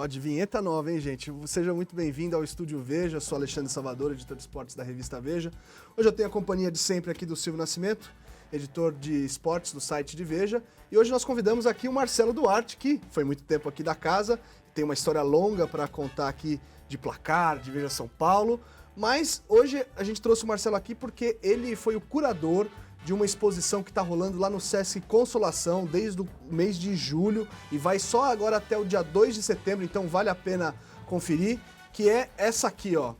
Ó, de vinheta nova, hein, gente? Seja muito bem-vindo ao Estúdio Veja. Eu sou Alexandre Salvador, editor de esportes da revista Veja. Hoje eu tenho a companhia de sempre aqui do Silvio Nascimento, editor de esportes do site de Veja. E hoje nós convidamos aqui o Marcelo Duarte, que foi muito tempo aqui da casa, tem uma história longa para contar aqui de placar, de Veja São Paulo. Mas hoje a gente trouxe o Marcelo aqui porque ele foi o curador de uma exposição que está rolando lá no Sesc Consolação desde o mês de julho e vai só agora até o dia 2 de setembro, então vale a pena conferir, que é essa aqui, ó,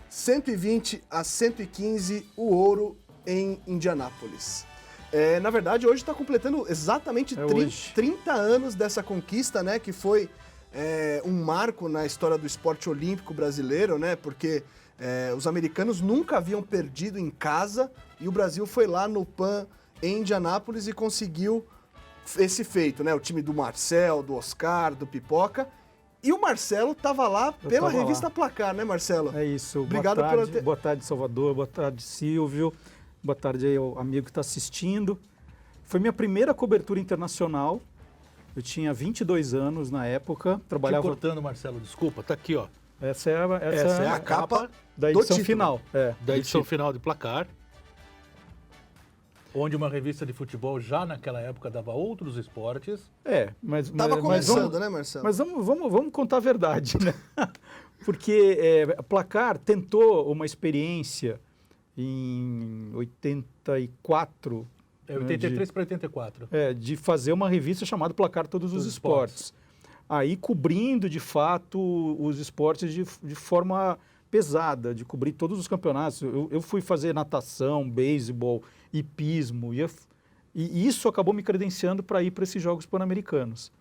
120 a 115 o ouro em Indianápolis. Na verdade, hoje está completando exatamente 30 anos dessa conquista, né, que foi um marco na história do esporte olímpico brasileiro, né, porque os americanos nunca haviam perdido em casa e o Brasil foi lá no PAN em Indianápolis e conseguiu esse feito, né? O time do Marcel, do Oscar, do Pipoca. E o Marcelo estava lá pela revista Placar, né, Marcelo? É isso. Obrigado Boa tarde, Salvador. Boa tarde, Silvio. Boa tarde aí ao amigo que está assistindo. Foi minha primeira cobertura internacional. Eu tinha 22 anos na época. Trabalhava... Te cortando, Marcelo, desculpa. Tá aqui, ó. Essa é a capa da edição final. Da edição final de Placar, onde uma revista de futebol já naquela época dava outros esportes. Mas estava começando, né, Marcelo? Mas vamos contar a verdade, né? Porque a Placar tentou uma experiência em 84... 83 para 84. De fazer uma revista chamada Placar Todos os Esportes. Aí cobrindo, de fato, os esportes de forma pesada, de cobrir todos os campeonatos. Eu fui fazer natação, beisebol, hipismo, e isso acabou me credenciando para ir para esses Jogos Pan-Americanos.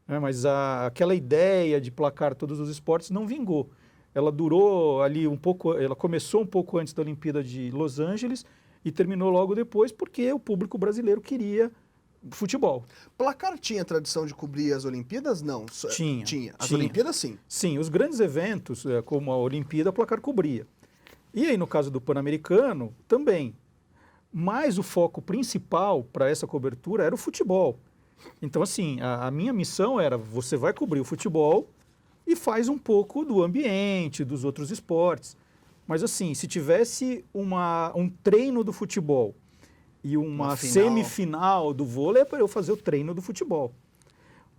Mas aquela ideia de placar todos os esportes não vingou. Ela durou ali um pouco, ela começou um pouco antes da Olimpíada de Los Angeles e terminou logo depois porque o público brasileiro queria futebol. Placar tinha tradição de cobrir as Olimpíadas? Não. Tinha. As Olimpíadas, sim. Sim, os grandes eventos, como a Olimpíada, a Placar cobria. E aí, no caso do Pan-Americano, também. Mas o foco principal para essa cobertura era o futebol. Então, assim, a minha missão era, você vai cobrir o futebol e faz um pouco do ambiente, dos outros esportes. Mas, assim, se tivesse um treino do futebol e uma semifinal do vôlei, é para eu fazer o treino do futebol.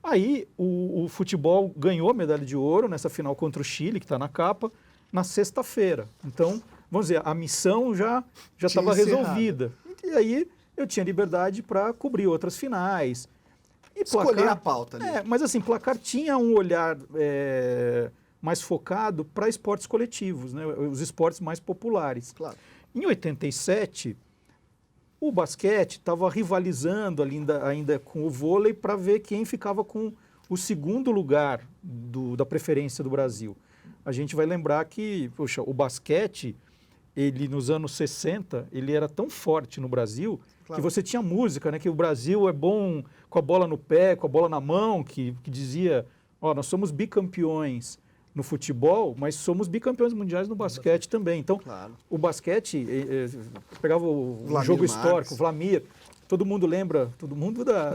Aí o futebol ganhou a medalha de ouro nessa final contra o Chile, que está na capa, na sexta-feira. Então, vamos dizer, a missão já estava resolvida. E aí eu tinha liberdade para cobrir outras finais. E escolher a pauta ali. Mas assim, Placar tinha um olhar mais focado para esportes coletivos, né? Os esportes mais populares. Claro. Em 87... o basquete estava rivalizando ainda com o vôlei para ver quem ficava com o segundo lugar da preferência do Brasil. A gente vai lembrar que, poxa, o basquete, ele nos anos 60, ele era tão forte no Brasil, que você tinha música, né? Que o Brasil é bom com a bola no pé, com a bola na mão, que dizia, nós somos bicampeões no futebol, mas somos bicampeões mundiais no basquete também. Então, o basquete, pegava o jogo histórico, Vlamir, todo mundo lembra,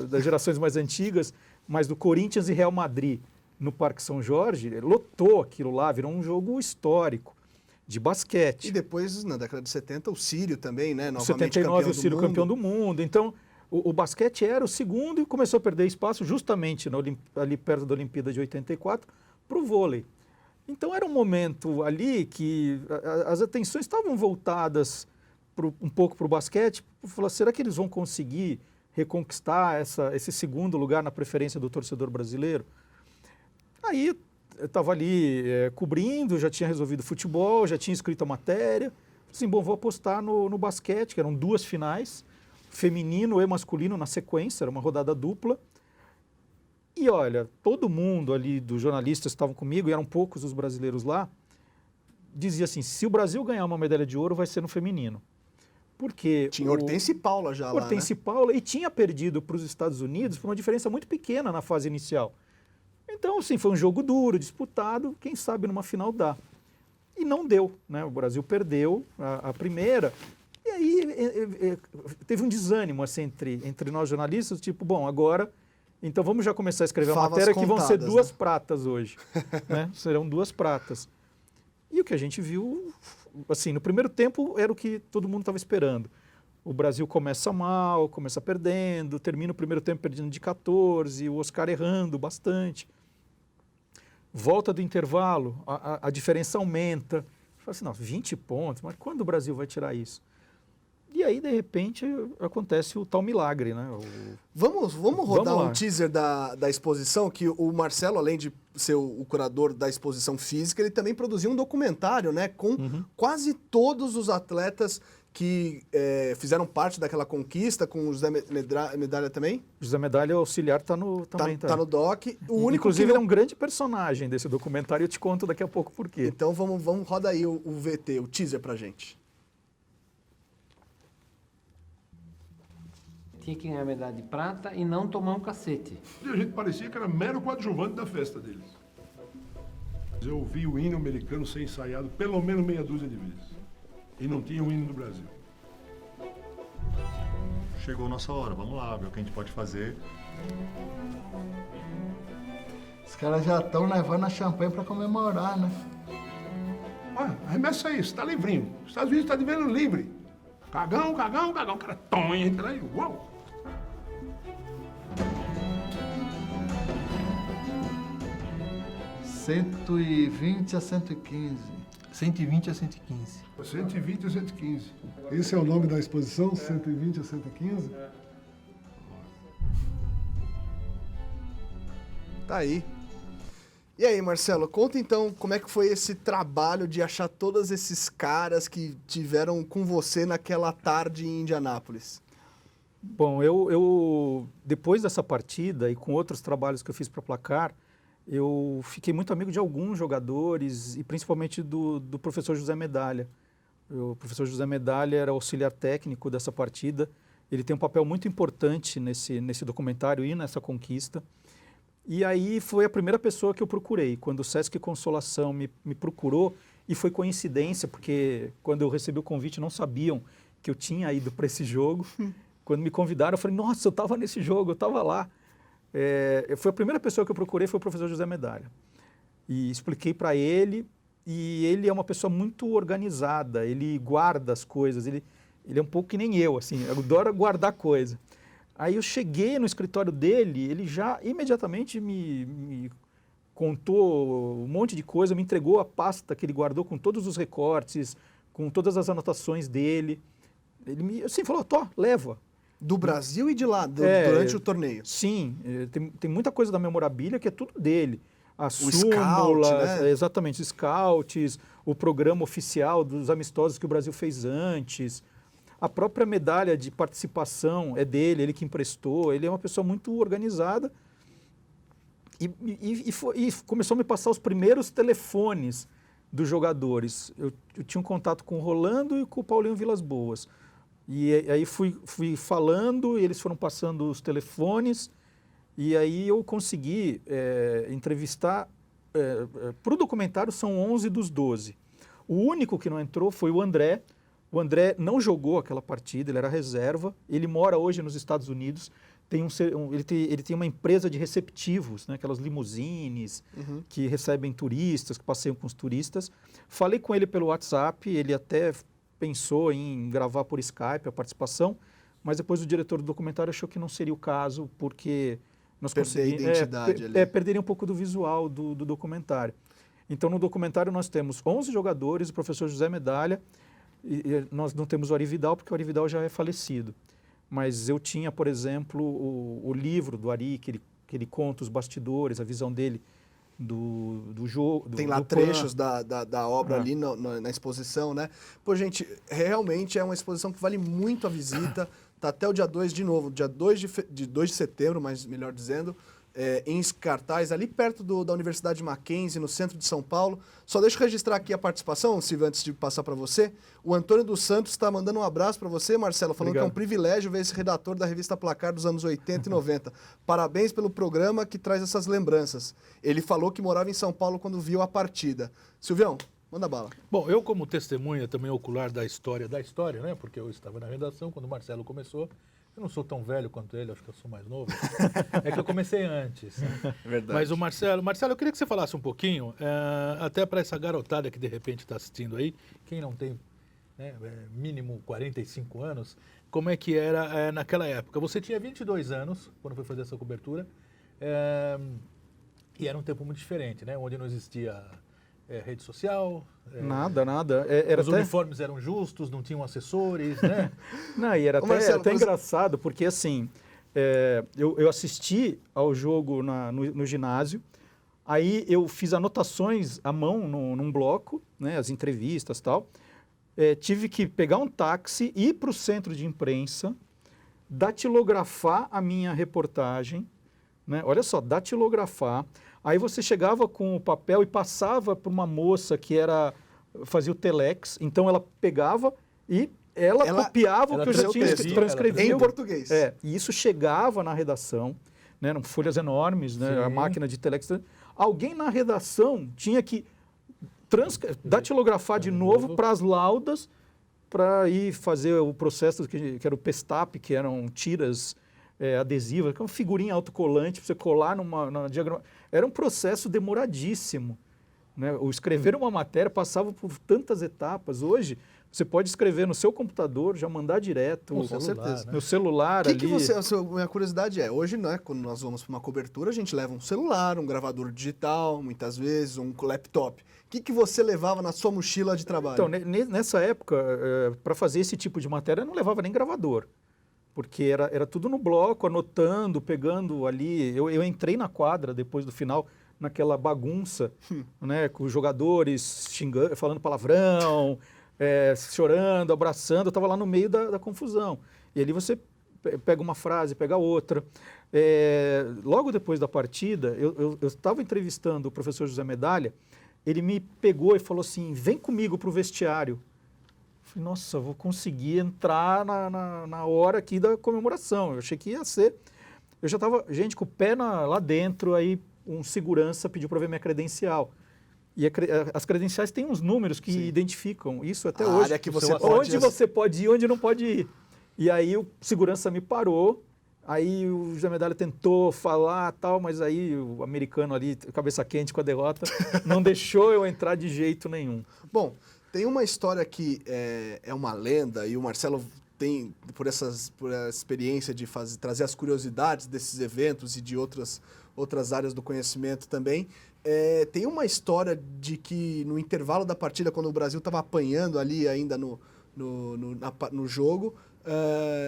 das gerações mais antigas, mas do Corinthians e Real Madrid no Parque São Jorge, lotou aquilo lá, virou um jogo histórico de basquete. E depois, na década de 70, o Sírio também, né? Novamente 79, o Sírio campeão do mundo. Então, o basquete era o segundo e começou a perder espaço justamente ali perto da Olimpíada de 84 para o vôlei. Então era um momento ali que as atenções estavam voltadas um pouco para o basquete. Falar, será que eles vão conseguir reconquistar esse segundo lugar na preferência do torcedor brasileiro? Aí eu estava ali cobrindo, já tinha resolvido futebol, já tinha escrito a matéria. Assim, vou apostar no basquete, que eram duas finais, feminino e masculino na sequência, era uma rodada dupla. E olha, todo mundo ali dos jornalistas que estavam comigo, e eram poucos os brasileiros lá, dizia assim, se o Brasil ganhar uma medalha de ouro, vai ser no feminino. Porque tinha Hortência e Paula já lá, Hortência e Paula, e tinha perdido para os Estados Unidos por uma diferença muito pequena na fase inicial. Então, assim, foi um jogo duro, disputado, quem sabe numa final dá. E não deu, né? O Brasil perdeu a primeira. E aí teve um desânimo assim, entre nós jornalistas, tipo, bom, agora Então vamos já começar a escrever a Favas matéria que vão ser contadas, 2 né? pratas hoje. Né? Serão 2 pratas. E o que a gente viu, assim, no primeiro tempo era o que todo mundo estava esperando. O Brasil começa mal, começa perdendo, termina o primeiro tempo perdendo de 14, o Oscar errando bastante. Volta do intervalo, a diferença aumenta. Fala assim, não, 20 pontos, mas quando o Brasil vai tirar isso? E aí, de repente, acontece o tal milagre, né? Vamos rodar Vamos lá. um teaser da exposição, que o Marcelo, além de ser o curador da exposição física, ele também produziu um documentário, né, com quase todos os atletas que fizeram parte daquela conquista, com o José Medalha também. José Medalha auxiliar também Tá no doc. O único Inclusive, que ele é não... um grande personagem desse documentário, eu te conto daqui a pouco por quê. Então vamos roda aí o VT, o teaser pra gente. Tinha que ganhar medalha de prata e não tomar um cacete. E a gente parecia que era mero coadjuvante da festa deles. Eu vi o hino americano ser ensaiado pelo menos meia dúzia de vezes. E não tinha o hino do Brasil. Chegou a nossa hora, vamos lá, ver o que a gente pode fazer. Os caras já estão levando a champanhe para comemorar, né? Olha, arremessa aí, você tá livrinho. Os Estados Unidos tá devendo livre. Cagão, cagão, cagão. O cara tonha, entra aí, uau. 120 a 115. 120 a 115. 120 a 115. Esse é o nome da exposição, 120 a 115? Tá aí. E aí, Marcelo, conta então como é que foi esse trabalho de achar todos esses caras que tiveram com você naquela tarde em Indianápolis. Bom, eu depois dessa partida e com outros trabalhos que eu fiz para Placar, eu fiquei muito amigo de alguns jogadores e principalmente do professor José Medalha. O professor José Medalha era auxiliar técnico dessa partida. Ele tem um papel muito importante nesse documentário e nessa conquista. E aí foi a primeira pessoa que eu procurei. Quando o Sesc Consolação me procurou, e foi coincidência, porque quando eu recebi o convite não sabiam que eu tinha ido para esse jogo. Quando me convidaram, eu falei, nossa, eu estava nesse jogo, eu estava lá. Foi a primeira pessoa que eu procurei, foi o professor José Medalha. E expliquei para ele, e ele é uma pessoa muito organizada, ele guarda as coisas, ele é um pouco que nem eu, assim, adora guardar coisa. Aí eu cheguei no escritório dele, ele já imediatamente me contou um monte de coisa, me entregou a pasta que ele guardou com todos os recortes, com todas as anotações dele. Ele me assim, falou, leva. Do Brasil e de lá, durante o torneio. Sim, tem muita coisa da memorabilia que é tudo dele. A súmula, scout, né? Exatamente, os scouts, o programa oficial dos amistosos que o Brasil fez antes. A própria medalha de participação é dele, ele que emprestou. Ele é uma pessoa muito organizada e começou a me passar os primeiros telefones dos jogadores. Eu tinha um contato com o Rolando e com o Paulinho Vilas Boas. E aí fui falando, e eles foram passando os telefones, e aí eu consegui entrevistar. Para o documentário são 11 dos 12. O único que não entrou foi o André. O André não jogou aquela partida, ele era reserva. Ele mora hoje nos Estados Unidos. Ele tem uma empresa de receptivos, né, aquelas limusines que recebem turistas, que passeiam com os turistas. Falei com ele pelo WhatsApp, ele até pensou em gravar por Skype a participação, mas depois o diretor do documentário achou que não seria o caso, porque nós conseguimos... perderia um pouco do visual do documentário. Então, no documentário nós temos 11 jogadores, o professor José Medalha, e nós não temos o Ari Vidal, porque o Ari Vidal já é falecido. Mas eu tinha, por exemplo, o livro do Ari, que ele conta os bastidores, a visão dele do jogo. Tem lá trechos da obra ali na exposição, né? Pô, gente, realmente é uma exposição que vale muito a visita. Tá até o dia 2 de novo, dia 2 de setembro, mas melhor dizendo, em cartaz, ali perto da Universidade Mackenzie, no centro de São Paulo. Só deixa eu registrar aqui a participação, Silvio, antes de passar para você. O Antônio dos Santos está mandando um abraço para você, Marcelo, falando que é um privilégio ver esse redator da revista Placar dos anos 80 e 90. Parabéns pelo programa que traz essas lembranças. Ele falou que morava em São Paulo quando viu a partida. Silvião, manda bala. Bom, eu como testemunha também ocular da história, né? Porque eu estava na redação quando o Marcelo começou. Eu não sou tão velho quanto ele, acho que eu sou mais novo. É que eu comecei antes. Né? Verdade. Mas o Marcelo, eu queria que você falasse um pouquinho, até para essa garotada que de repente está assistindo aí, quem não tem, né, mínimo 45 anos, como é que era naquela época? Você tinha 22 anos quando foi fazer essa cobertura, e era um tempo muito diferente, né? Onde não existia rede social. Nada. Os uniformes eram justos, não tinham assessores, né? Não, e era Marcelo, até engraçado, porque assim, eu assisti ao jogo no ginásio, aí eu fiz anotações à mão num bloco, né, as entrevistas e tal. Tive que pegar um táxi, ir para o centro de imprensa, datilografar a minha reportagem, né? Olha só, datilografar. Aí você chegava com o papel e passava para uma moça que fazia o telex, então ela pegava e ela copiava o que eu já tinha transcrevido. Em português. E isso chegava na redação, né, eram folhas enormes, né, a máquina de telex. Alguém na redação tinha que datilografar de novo para as laudas, para ir fazer o processo que era o Pestap, que eram tiras adesivas, que é uma figurinha autocolante para você colar na diagrama. Era um processo demoradíssimo. Né? O escrever uma matéria passava por tantas etapas. Hoje, você pode escrever no seu computador, já mandar direto. Com certeza. No celular Que ali. minha curiosidade hoje, né, quando nós vamos para uma cobertura, a gente leva um celular, um gravador digital, muitas vezes, um laptop. O que você levava na sua mochila de trabalho? Então, nessa época, para fazer esse tipo de matéria, eu não levava nem gravador. Porque era tudo no bloco, anotando, pegando ali. Eu entrei na quadra depois do final, naquela bagunça, né, com os jogadores xingando, falando palavrão, chorando, abraçando. Eu estava lá no meio da confusão. E ali você pega uma frase, pega outra. Logo depois da partida, eu estava entrevistando o professor José Medalha. Ele me pegou e falou assim, vem comigo para o vestiário. Falei, nossa, vou conseguir entrar na hora aqui da comemoração. Eu achei que ia ser. Eu já estava, gente, com o pé lá dentro, aí um segurança pediu para ver minha credencial. E as credenciais têm uns números que identificam isso até hoje. Área que você onde você pode ir, onde não pode ir. E aí o segurança me parou, aí o José Medalha tentou falar tal, mas aí o americano ali, cabeça quente com a derrota, não deixou eu entrar de jeito nenhum. Bom, tem uma história que é uma lenda, e o Marcelo tem, por a experiência de trazer as curiosidades desses eventos e de outras áreas do conhecimento também, tem uma história de que no intervalo da partida, quando o Brasil estava apanhando ali ainda no jogo,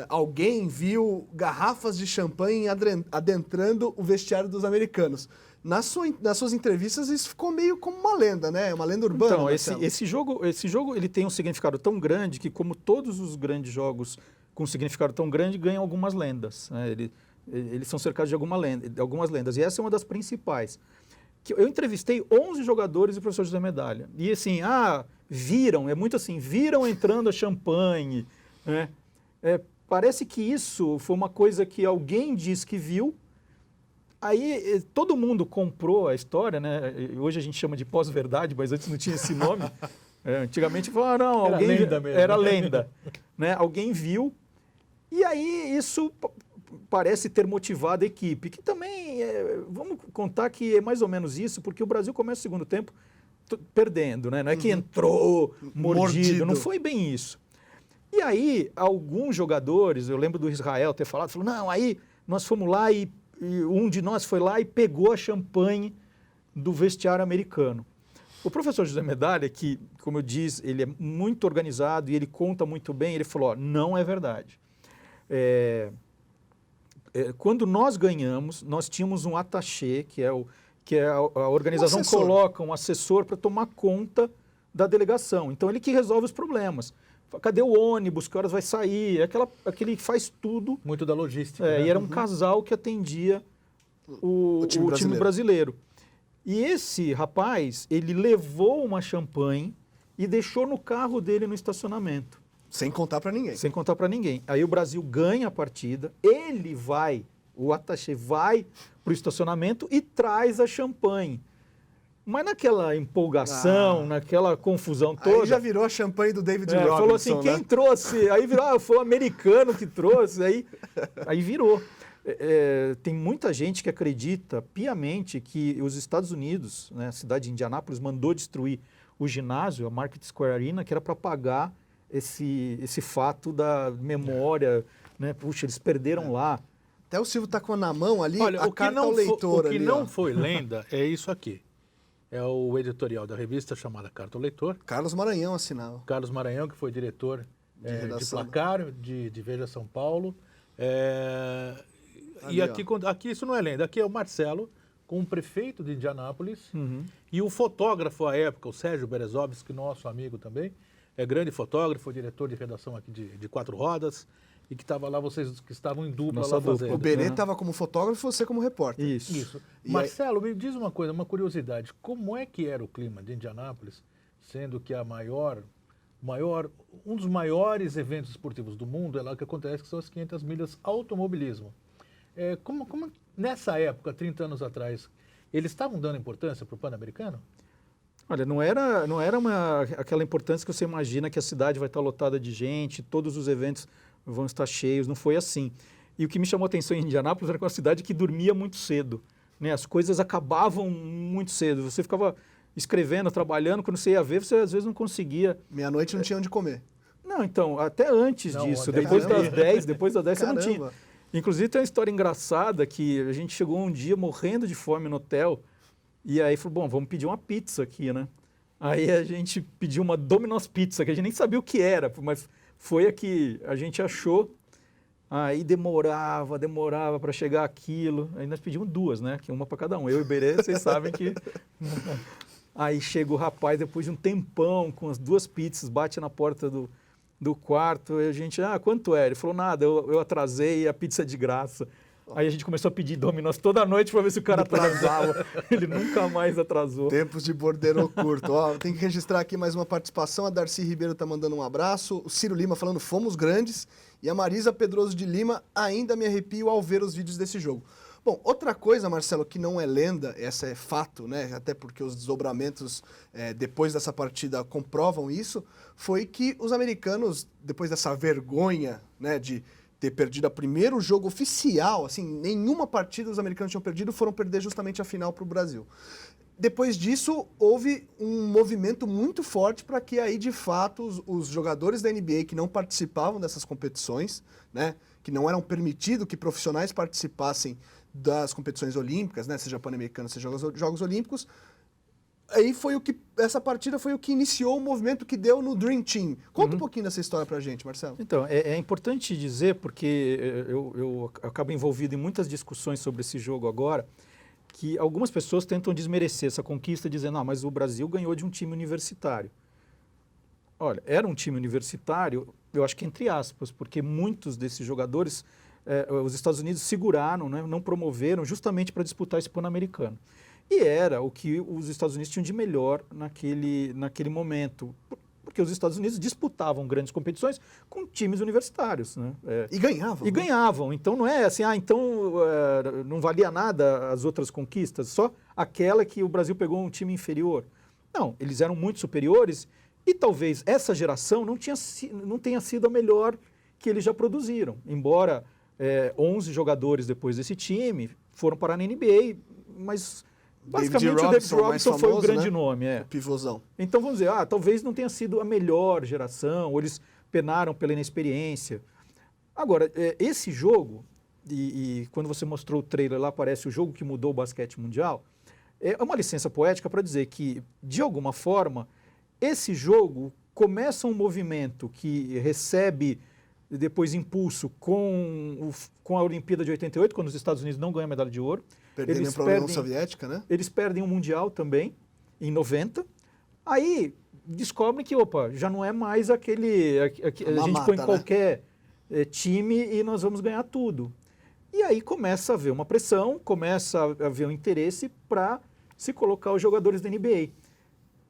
alguém viu garrafas de champanhe adentrando o vestiário dos americanos. Nas suas entrevistas, isso ficou meio como uma lenda, né? Uma lenda urbana. Então, esse jogo ele tem um significado tão grande que, como todos os grandes jogos com significado tão grande, ganham algumas lendas. Né? Eles são cercados de algumas lendas. E essa é uma das principais. Eu entrevistei 11 jogadores e o professor José Medalha. E assim, viram, é muito assim, viram entrando a champanhe. Né? Parece que isso foi uma coisa que alguém disse que viu. Aí todo mundo comprou a história, né? Hoje a gente chama de pós-verdade, mas antes não tinha esse nome. Antigamente falaram, era lenda mesmo. Era lenda. Né? Alguém viu. E aí isso parece ter motivado a equipe, que também, vamos contar que é mais ou menos isso, porque o Brasil começa o segundo tempo perdendo, né? Não é que entrou mordido, não foi bem isso. E aí, alguns jogadores, eu lembro do Israel ter falou, não, aí nós fomos lá e um de nós foi lá e pegou a champanhe do vestiário americano. O professor José Medalha, que, como eu disse, ele é muito organizado e ele conta muito bem, ele falou, não é verdade. Quando nós ganhamos, nós tínhamos um attaché, que a organização coloca um assessor para tomar conta da delegação. Então, ele que resolve os problemas. Cadê o ônibus? Que horas vai sair? Aquele que faz tudo. Muito da logística. Né? E era um casal que atendia o time brasileiro. E esse rapaz, ele levou uma champanhe e deixou no carro dele no estacionamento. Sem contar para ninguém. Sem contar para ninguém. Aí o Brasil ganha a partida, o attaché vai para o estacionamento e traz a champanhe. Mas naquela empolgação, naquela confusão toda... Aí já virou a champanhe do David Robinson, falou assim, né? quem trouxe? Aí virou, foi o americano que trouxe, aí virou. Tem muita gente que acredita piamente que os Estados Unidos, né, a cidade de Indianápolis, mandou destruir o ginásio, a Market Square Arena, que era para apagar esse fato da memória, né? Puxa, eles perderam lá. Até o Silvio tá com na mão ali Olha, a carta ao leitor. o que ali, não ó. foi lenda é isso aqui. É o editorial da revista chamada Carta ao Leitor. Carlos Maranhão assinava. Carlos Maranhão, que foi diretor de redação. Placar, de Veja São Paulo. Ali, E aqui isso não é lenda, aqui é o Marcelo, com o prefeito de Indianápolis, e o fotógrafo à época, o Sérgio Berezovski, nosso amigo também, grande fotógrafo, diretor de redação aqui de Quatro Rodas, e que estava lá, vocês que estavam em dupla Nossa lá dupla. fazendo. O Berê estava como fotógrafo e você como repórter. Isso. E Marcelo, me diz uma coisa, uma curiosidade. Como é que era o clima de Indianápolis, sendo que um dos maiores eventos esportivos do mundo é lá que acontece, que são as 500 milhas automobilismo. Como nessa época, 30 anos atrás, eles estavam dando importância para o Pan-Americano? Olha, não era aquela importância que você imagina que a cidade vai estar lotada de gente, todos os eventos vão estar cheios, não foi assim. E o que me chamou a atenção em Indianápolis era que uma cidade que dormia muito cedo, né? As coisas acabavam muito cedo, você ficava escrevendo, trabalhando, quando você ia ver, você às vezes não conseguia... Meia-noite não tinha onde comer. Não, então, até antes disso, até depois das meia-noite. 10, você não tinha. Caramba. Inclusive tem uma história engraçada que a gente chegou um dia morrendo de fome no hotel e aí falou, bom, vamos pedir uma pizza aqui, né? Aí a gente pediu uma Domino's Pizza, que a gente nem sabia o que era, mas foi a que a gente achou. Aí demorava para chegar aquilo. Aí nós pedimos duas, né? Que uma para cada um. Eu e o Berê, vocês sabem que... Aí chega o rapaz, depois de um tempão, com as duas pizzas, bate na porta do quarto, e a gente, quanto é? Ele falou, nada, eu atrasei, a pizza é de graça. Aí a gente começou a pedir Domino's toda noite para ver se o cara atrasava. Ele nunca mais atrasou. Tempos de bordeiro curto. Ó, tem que registrar aqui mais uma participação. A Darcy Ribeiro tá mandando um abraço. O Ciro Lima falando, fomos grandes. E a Marisa Pedroso de Lima, ainda me arrepio ao ver os vídeos desse jogo. Bom, outra coisa, Marcelo, que não é lenda, essa é fato, né? Até porque os desdobramentos depois dessa partida comprovam isso, foi que os americanos, depois dessa vergonha, né, de ter perdido o primeiro jogo oficial, assim, nenhuma partida os americanos tinham perdido, foram perder justamente a final para o Brasil. Depois disso, houve um movimento muito forte para que aí, de fato, os jogadores da NBA que não participavam dessas competições, né, que não eram permitido que profissionais participassem das competições olímpicas, né, seja Pan-Americano, seja Jogos Olímpicos, aí essa partida foi o que iniciou o movimento que deu no Dream Team. Conta um pouquinho dessa história pra gente, Marcelo. Então, é importante dizer, porque eu acabo envolvido em muitas discussões sobre esse jogo agora, que algumas pessoas tentam desmerecer essa conquista dizendo, mas o Brasil ganhou de um time universitário. Olha, era um time universitário, eu acho que entre aspas, porque muitos desses jogadores, os Estados Unidos seguraram, né, não promoveram justamente para disputar esse Pan-Americano. E era o que os Estados Unidos tinham de melhor naquele momento. Porque os Estados Unidos disputavam grandes competições com times universitários. Né? E ganhavam. E ganhavam. Então não é assim, não valia nada as outras conquistas, só aquela que o Brasil pegou um time inferior. Não, eles eram muito superiores e talvez essa geração não tenha sido a melhor que eles já produziram. Embora 11 jogadores depois desse time foram parar na NBA, mas... basicamente o David Robinson foi o grande nome. O pivôzão. Então vamos dizer, talvez não tenha sido a melhor geração, ou eles penaram pela inexperiência. Agora, esse jogo, e quando você mostrou o trailer lá, aparece o jogo que mudou o basquete mundial, é uma licença poética para dizer que, de alguma forma, esse jogo começa um movimento que recebe depois impulso com a Olimpíada de 88, quando os Estados Unidos não ganham a medalha de ouro. Perderam para a União Soviética, né? Eles perdem o Mundial também, em 90. Aí descobrem que, já não é mais aquele... a gente põe qualquer time e nós vamos ganhar tudo. E aí começa a haver uma pressão, começa a haver um interesse para se colocar os jogadores da NBA.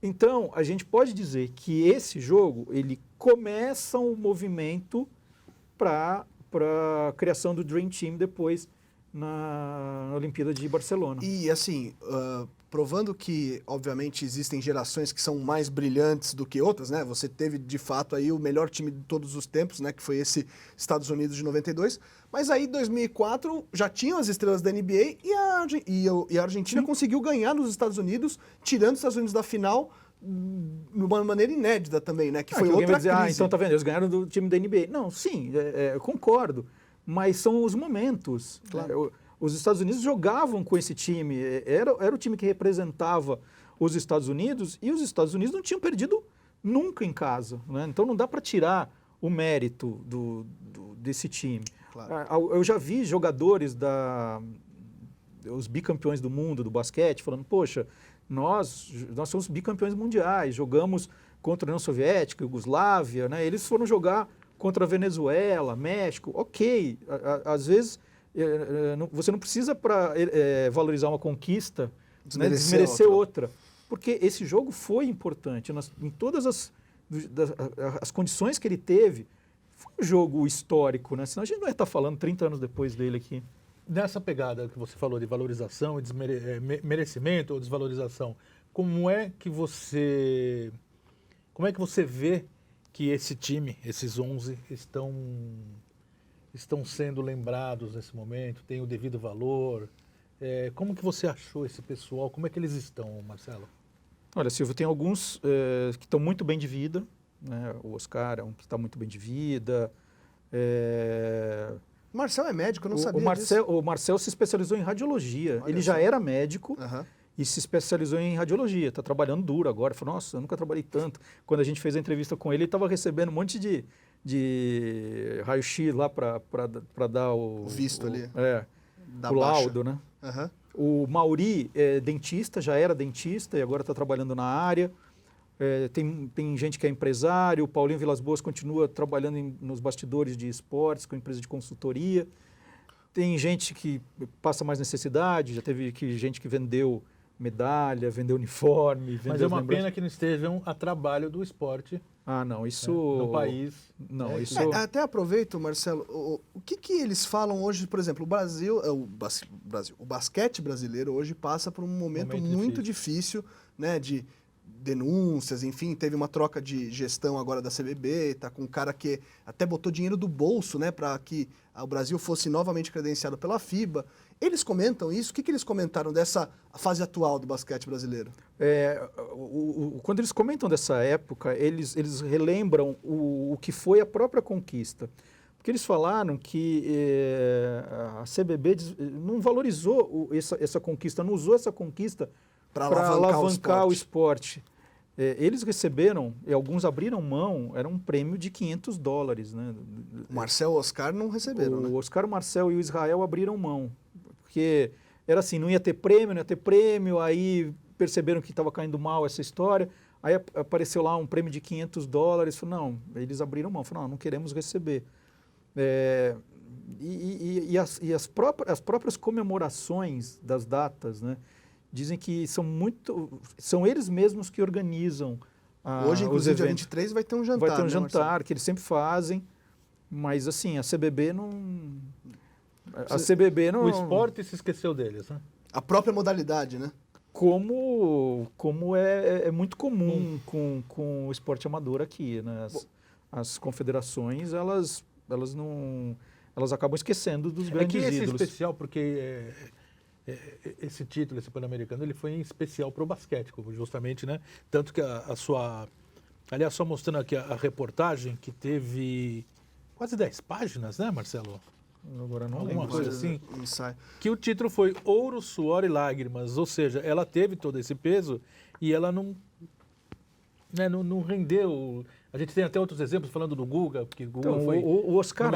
Então, a gente pode dizer que esse jogo, ele começa um movimento para a criação do Dream Team depois na Olimpíada de Barcelona. E assim, provando que, obviamente, existem gerações que são mais brilhantes do que outras, né? Você teve, de fato, aí o melhor time de todos os tempos, né? Que foi esse Estados Unidos de 92. Mas aí, em 2004, já tinham as estrelas da NBA e a Argentina conseguiu ganhar nos Estados Unidos, tirando os Estados Unidos da final de uma maneira inédita também, né? Que foi que alguém outra vai dizer, crise. então tá vendo, eles ganharam do time da NBA. Não, sim, eu concordo, mas são os momentos. Claro. Os Estados Unidos jogavam com esse time, era o time que representava os Estados Unidos e os Estados Unidos não tinham perdido nunca em casa, né? Então não dá para tirar o mérito desse time. Claro. Eu já vi jogadores os bicampeões do mundo do basquete falando, poxa, nós somos bicampeões mundiais, jogamos contra a União Soviética, Iugoslávia, né? Eles foram jogar contra a Venezuela, México, ok, às vezes você não precisa para valorizar uma conquista desmerecer outra, porque esse jogo foi importante, em todas as condições que ele teve, foi um jogo histórico, né? Senão a gente não ia estar falando 30 anos depois dele aqui. Nessa pegada que você falou de valorização e merecimento ou desvalorização, como é que você vê que esse time, esses 11, estão sendo lembrados nesse momento, têm o devido valor? Como que você achou esse pessoal? Como é que eles estão, Marcelo? Olha, Silvio, tem alguns que estão muito bem de vida, né? O Oscar é um que está muito bem de vida. O Marcel é médico, eu não sabia disso. O Marcel se especializou em radiologia. Ele já era médico e se especializou em radiologia. Está trabalhando duro agora. Falou, nossa, eu nunca trabalhei tanto. Quando a gente fez a entrevista com ele estava recebendo um monte de raio-x lá para dar o visto ali. O laudo, né? Uhum. O Mauri é dentista, já era dentista e agora está trabalhando na área. Tem gente que é empresário, o Paulinho Vilas Boas continua trabalhando nos bastidores de esportes, com empresa de consultoria. Tem gente que passa mais necessidade, já teve gente que vendeu medalha, vendeu uniforme. Mas é uma pena que não estejam a trabalho do esporte. Ah, não, isso... no país. Não, isso... Até aproveito, Marcelo, o que eles falam hoje, por exemplo, o basquete brasileiro hoje passa por um momento muito difícil, né, de denúncias, enfim, teve uma troca de gestão agora da CBB, tá com um cara que até botou dinheiro do bolso, né, para que o Brasil fosse novamente credenciado pela FIBA. Eles comentam isso? O que eles comentaram dessa fase atual do basquete brasileiro? Quando eles comentam dessa época, eles relembram o que foi a própria conquista. Porque eles falaram que a CBB não valorizou essa conquista, não usou essa conquista para alavancar o esporte. Eles receberam, e alguns abriram mão, era um prêmio de $500. Né? O Marcel e o Oscar não receberam, né? O Oscar, o Marcel e o Israel abriram mão. Porque era assim, não ia ter prêmio, aí perceberam que estava caindo mal essa história, aí apareceu lá um prêmio de $500, falaram, não, eles abriram mão, falaram, não queremos receber. As próprias comemorações das datas, né, dizem que são eles mesmos que organizam hoje, inclusive, os eventos. dia 23 vai ter um jantar. Vai ter um jantar, Marcelo? que eles sempre fazem, mas assim, a CBB não... A CBB não... O esporte se esqueceu deles, né? A própria modalidade, né? Como é muito comum com o esporte amador aqui, né? As confederações, elas acabam esquecendo dos grandes esse ídolos. É especial porque esse título, esse Pan-Americano, ele foi em especial para o basquete, justamente, né? Tanto que aliás, só mostrando aqui a reportagem, que teve quase 10 páginas, né, Marcelo? Agora não Alguma lembro. coisa assim, que o título foi Ouro, Suor e Lágrimas, ou seja, ela teve todo esse peso e ela não rendeu. A gente tem até outros exemplos falando do Guga, porque Guga Então, foi... o Oscar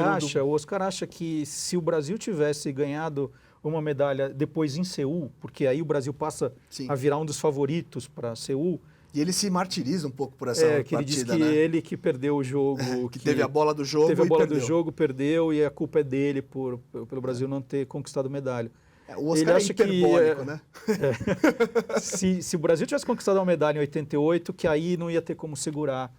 acha que se o Brasil tivesse ganhado uma medalha depois em Seul, porque aí o Brasil passa a virar um dos favoritos para Seul. E ele se martiriza um pouco por essa partida, que ele diz que né? ele que perdeu o jogo. que teve a bola do jogo Teve a bola perdeu. do jogo, perdeu, e a culpa é dele pelo Brasil não ter conquistado medalha. O Oscar ele acha hiperbólico, né? Se o Brasil tivesse conquistado uma medalha em 88, que aí não ia ter como segurar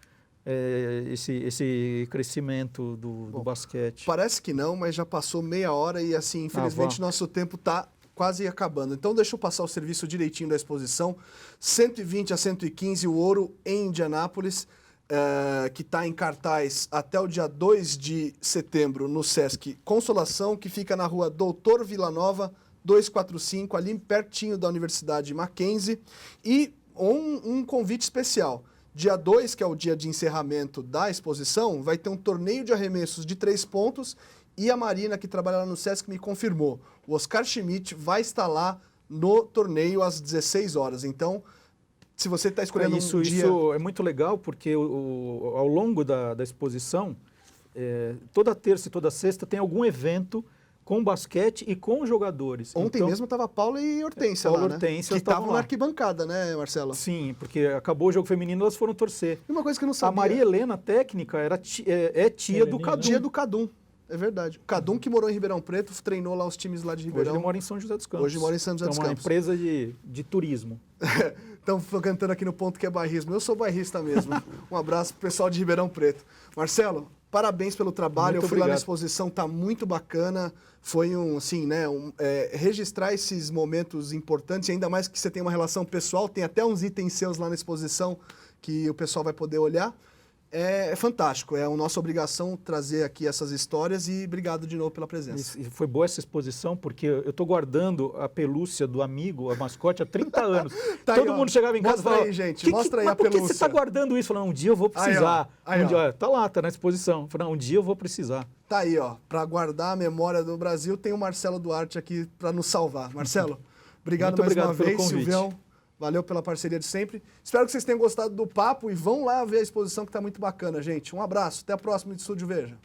esse crescimento do basquete. Parece que não, mas já passou meia hora e, assim, infelizmente, nosso tempo está quase acabando. Então deixa eu passar o serviço direitinho da exposição. 120 a 115 o ouro em Indianápolis, que está em cartaz até o dia 2 de setembro no Sesc Consolação, que fica na rua Doutor Villanova 245, ali pertinho da Universidade Mackenzie. E um convite especial. Dia 2, que é o dia de encerramento da exposição, vai ter um torneio de arremessos de 3 pontos e a Marina, que trabalha lá no Sesc, me confirmou. O Oscar Schmidt vai estar lá no torneio às 16 horas. Então, se você está escolhendo um dia... Isso é muito legal, porque ao longo da exposição, toda terça e toda sexta tem algum evento com basquete e com jogadores. Ontem então, mesmo estava Paula e Hortência Paula lá, né? Hortência Que estavam lá. na arquibancada, né, Marcelo? Sim, porque acabou o jogo feminino, elas foram torcer. E uma coisa que eu não sabia... A Maria Helena, técnica, é tia do Cadu. Tia do Cadum, é verdade. O Cadum, que morou em Ribeirão Preto, treinou lá os times lá de Ribeirão. Hoje ele mora em São José dos Campos. Hoje mora em São José dos Campos. É uma Campos. empresa de turismo. Estão cantando aqui no ponto que é bairrismo. Eu sou bairrista mesmo. Um abraço pro pessoal de Ribeirão Preto. Marcelo, parabéns pelo trabalho. Muito Eu fui lá na obrigado. exposição, tá muito bacana. Foi registrar esses momentos importantes, e ainda mais que você tem uma relação pessoal, tem até uns itens seus lá na exposição que o pessoal vai poder olhar. É fantástico, é a nossa obrigação trazer aqui essas histórias e obrigado de novo pela presença. E foi boa essa exposição, porque eu estou guardando a pelúcia do amigo, a mascote, há 30 anos. Tá Todo aí, ó. mundo chegava em casa e Mostra falava... aí, gente, mostra aí a por que você pelúcia. está guardando isso? Falando, um dia eu vou precisar. Aí, ó. Um dia, tá lá, tá na exposição. Falando, um dia eu vou precisar. Tá aí, ó, para guardar a memória do Brasil, tem o Marcelo Duarte aqui para nos salvar. Marcelo, obrigado Muito mais obrigado uma pelo vez, convite. Silvião. Valeu pela parceria de sempre. Espero que vocês tenham gostado do papo e vão lá ver a exposição que está muito bacana, gente. Um abraço, até a próxima de Estúdio Veja.